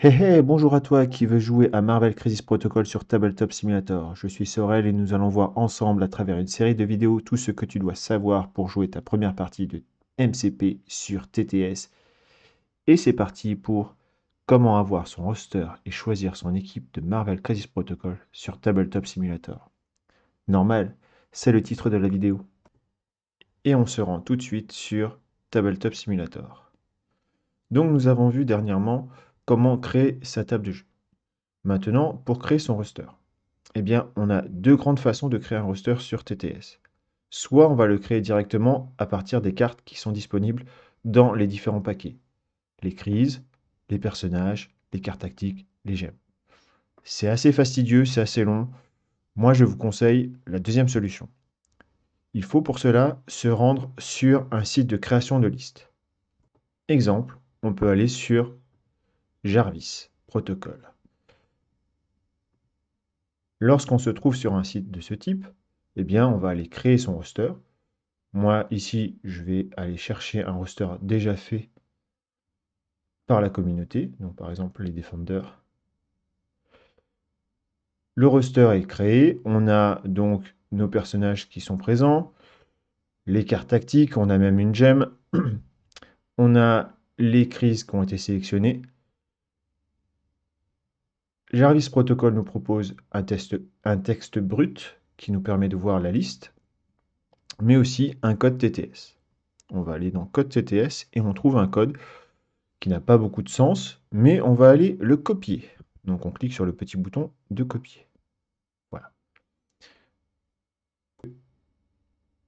Hey hey, bonjour à toi qui veux jouer à Marvel Crisis Protocol sur Tabletop Simulator. Je suis Sorel et nous allons voir ensemble à travers une série de vidéos tout ce que tu dois savoir pour jouer ta première partie de MCP sur TTS. Et c'est parti pour comment avoir son roster et choisir son équipe de Marvel Crisis Protocol sur Tabletop Simulator. Normal, c'est le titre de la vidéo. Et on se rend tout de suite sur Tabletop Simulator. Donc nous avons vu dernièrement comment créer sa table de jeu. Maintenant, pour créer son roster, eh bien, on a deux grandes façons de créer un roster sur TTS. Soit on va le créer directement à partir des cartes qui sont disponibles dans les différents paquets. Les crises, les personnages, les cartes tactiques, les gemmes. C'est assez fastidieux, c'est assez long. Moi, je vous conseille la deuxième solution. Il faut pour cela se rendre sur un site de création de liste. Exemple, on peut aller sur Jarvis Protocol. Lorsqu'on se trouve sur un site de ce type, eh bien, on va aller créer son roster. Moi, ici, je vais aller chercher un roster déjà fait par la communauté, donc par exemple les Defenders. Le roster est créé, on a donc nos personnages qui sont présents, les cartes tactiques, on a même une gemme, on a les crises qui ont été sélectionnées. Jarvis Protocol nous propose un texte brut qui nous permet de voir la liste, mais aussi un code TTS. On va aller dans code TTS et on trouve un code qui n'a pas beaucoup de sens, mais on va aller le copier. Donc on clique sur le petit bouton de copier. Voilà.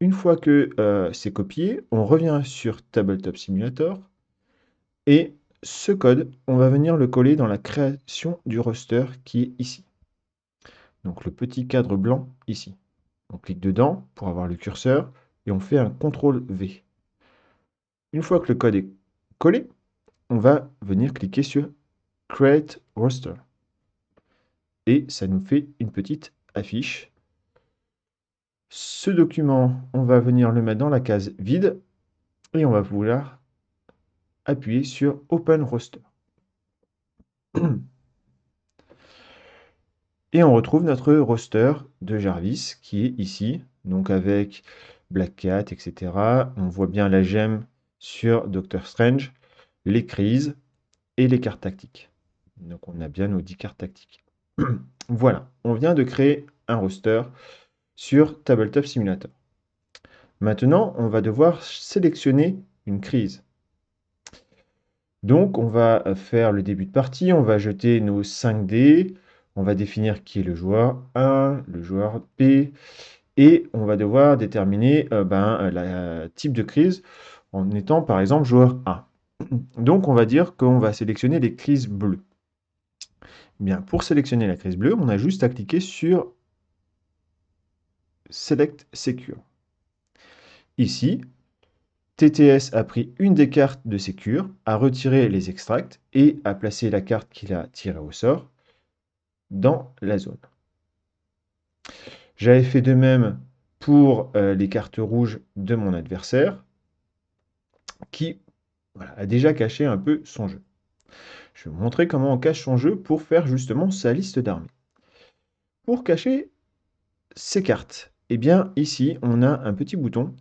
Une fois que c'est copié, on revient sur Tabletop Simulator et ce code, on va venir le coller dans la création du roster qui est ici. Donc le petit cadre blanc ici. On clique dedans pour avoir le curseur et on fait un CTRL V. Une fois que le code est collé, on va venir cliquer sur Create Roster. Et ça nous fait une petite affiche. Ce document, on va venir le mettre dans la case vide et on va vouloir appuyer sur Open Roster. Et on retrouve notre roster de Jarvis qui est ici, donc avec Black Cat, etc. On voit bien la gemme sur Doctor Strange, les crises et les cartes tactiques. Donc on a bien nos 10 cartes tactiques. Voilà, on vient de créer un roster sur Tabletop Simulator. Maintenant, on va devoir sélectionner une crise. Donc, on va faire le début de partie, on va jeter nos 5 dés, on va définir qui est le joueur 1, le joueur B, et on va devoir déterminer le type de crise en étant par exemple joueur A. Donc, on va dire qu'on va sélectionner les crises bleues. Bien, pour sélectionner la crise bleue, on a juste à cliquer sur Select Secure. Ici, TTS a pris une des cartes de Secure, a retiré les extracts et a placé la carte qu'il a tirée au sort dans la zone. J'avais fait de même pour les cartes rouges de mon adversaire qui a déjà caché un peu son jeu. Je vais vous montrer comment on cache son jeu pour faire justement sa liste d'armées. Pour cacher ces cartes, eh bien ici on a un petit bouton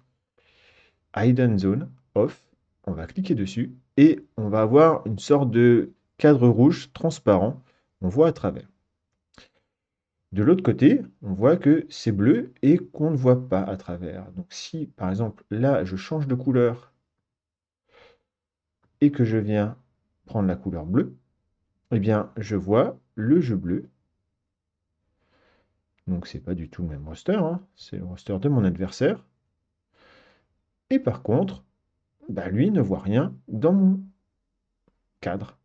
Hidden Zone Off. On va cliquer dessus et on va avoir une sorte de cadre rouge transparent. On voit à travers. De l'autre côté, on voit que c'est bleu et qu'on ne voit pas à travers. Donc si, par exemple, là, je change de couleur et que je viens prendre la couleur bleue, eh bien, je vois le jeu bleu. Donc c'est pas du tout le même roster, hein. C'est le roster de mon adversaire. Et par contre, lui ne voit rien dans mon cadre.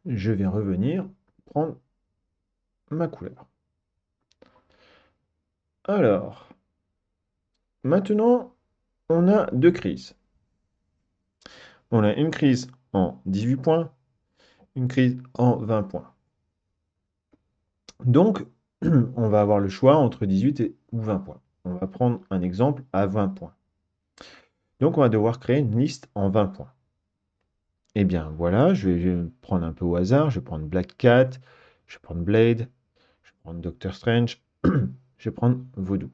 Je vais revenir prendre ma couleur. Alors, maintenant, on a deux crises. On a une crise en 18 points, une crise en 20 points. Donc, on va avoir le choix entre 18 ou 20 points. On va prendre un exemple à 20 points. Donc, on va devoir créer une liste en 20 points. Eh bien voilà, je vais prendre un peu au hasard, je vais prendre Black Cat, je vais prendre Blade, je vais prendre Doctor Strange, je vais prendre Voodoo.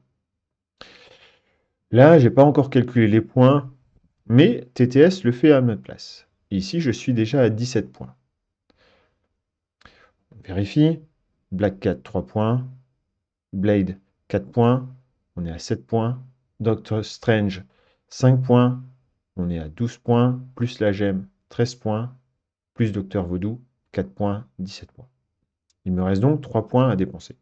Là, j'ai pas encore calculé les points, mais TTS le fait à ma place. Ici, je suis déjà à 17 points. On vérifie. Black Cat 3 points, Blade 4 points, on est à 7 points. Doctor Strange 5 points, on est à 12 points, plus la gemme 13 points, plus Docteur Voodoo 4 points, 17 points. Il me reste donc 3 points à dépenser.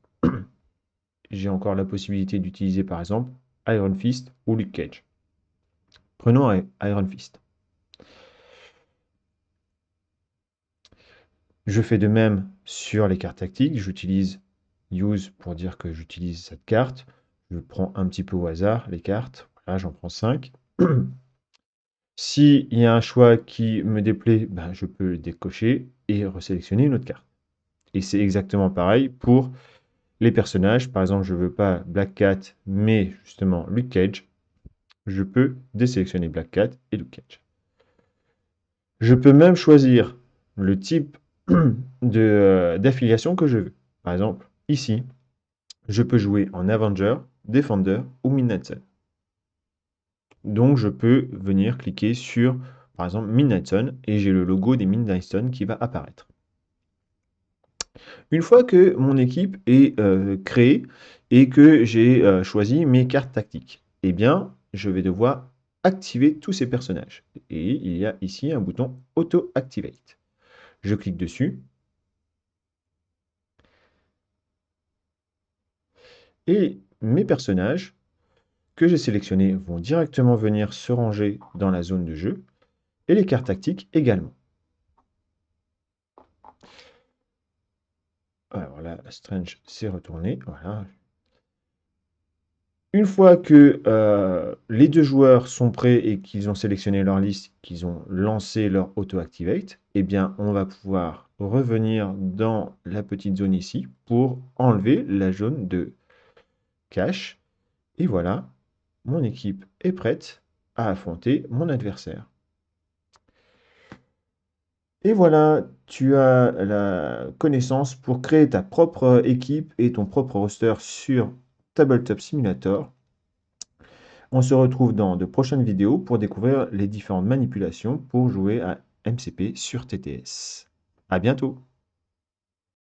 J'ai encore la possibilité d'utiliser par exemple Iron Fist ou Luke Cage. Prenons Iron Fist. Je fais de même sur les cartes tactiques. J'utilise Use pour dire que j'utilise cette carte. Je prends un petit peu au hasard les cartes. Voilà, j'en prends 5. S'il y a un choix qui me déplaît, ben, je peux le décocher et resélectionner une autre carte. Et c'est exactement pareil pour les personnages. Par exemple, je ne veux pas Black Cat, mais justement Luke Cage. Je peux désélectionner Black Cat et Luke Cage. Je peux même choisir le type d'affiliation que je veux. Par exemple, ici, je peux jouer en Avenger, Defender ou Midnight Sun. Donc, je peux venir cliquer sur, par exemple, Midnight Sun et j'ai le logo des Midnight Sun qui va apparaître. Une fois que mon équipe est créée et que j'ai choisi mes cartes tactiques, eh bien, je vais devoir activer tous ces personnages. Et il y a ici un bouton Auto Activate. Je clique dessus et mes personnages que j'ai sélectionnés vont directement venir se ranger dans la zone de jeu et les cartes tactiques également. Alors là, Strange s'est retourné. Voilà. Une fois que les deux joueurs sont prêts et qu'ils ont sélectionné leur liste, qu'ils ont lancé leur auto-activate, eh bien, on va pouvoir revenir dans la petite zone ici pour enlever la zone de cache. Et voilà, mon équipe est prête à affronter mon adversaire. Et voilà, tu as la connaissance pour créer ta propre équipe et ton propre roster sur Tabletop Simulator. On se retrouve dans de prochaines vidéos pour découvrir les différentes manipulations pour jouer à MCP sur TTS. À bientôt!